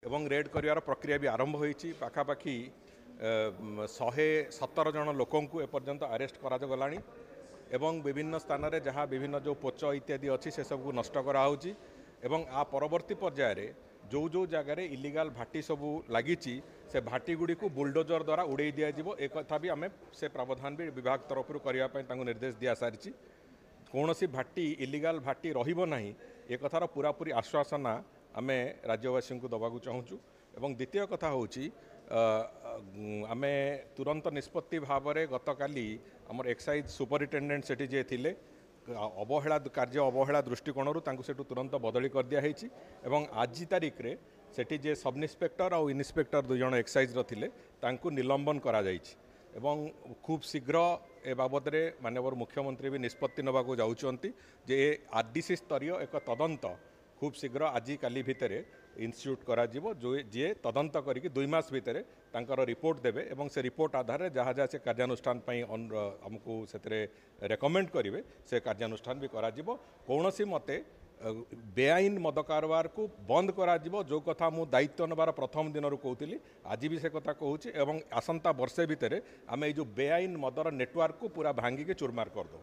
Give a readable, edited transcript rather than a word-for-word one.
एवं रेड कर प्रक्रिया भी आरंभ होती पाखापाखि 117 जन लोक एपर्यंत अरेस्ट करा एवं विभिन्न स्थान में जहाँ विभिन्न जो पोच इत्यादि अच्छी से सब नष्ट कराऊँगी एवं आ परवर्ती पर्यायर जो जो जगार इलिगाल भाटी सबू लगी से भाटी गुड़ी को बुलडोजर द्वारा उड़े दिज्व एक भी आम से प्रावधान भी विभाग तरफ करने निर्देश दि सारी कौन सी भाटी इलिगाल भाटी रहा एक कथार पूरापूरी आश्वासना आम राज्यवासी को दबाक चाहूँ एवं द्वितीय कथा हूँ आम तुरंत निष्पत्ति भाव में गतकाली आमर एक्साइज सुपरिटेडेट से जे थिले अवहेला कार्य अवहेला दृष्टिकोण से तुरंत बदली कर दिया एवं आज तारीख रे सेठी जे सब इन्स्पेक्टर और इन्स्पेक्टर दुई जन एक्साइज रे तांकु निलंबन करा जाइछि एवं खूब शीघ्र ए बाबद रे माननीय मुख्यमंत्री भी निष्पत्ति नबाकू जाउछंती जे आरडीसी स्तरीय एक तदंत खूब शीघ्र आज काली भितर इन्स्टिट्यूट करा जिवो जो जे तदंत करिक 2 मास भितर तांकर रिपोर्ट देबे एवं से रिपोर्ट आधार रे जहाँ जहाँ से कार्यानुष्ठान पई हमको सेतरे रेकमेंड करिवे से कार्यानुष्ठान भी करा जिवो कौनसी मते बेआईन मद कारबार को बंद करा जिवो जो कथा मु दायित्व नबार प्रथम दिन कहूली आज भी से कथा कहूँ एवं आसंता वर्षे भितर आम जो बेआईन मदर नेटवर्क को पूरा भांगिके चूरमार करदो।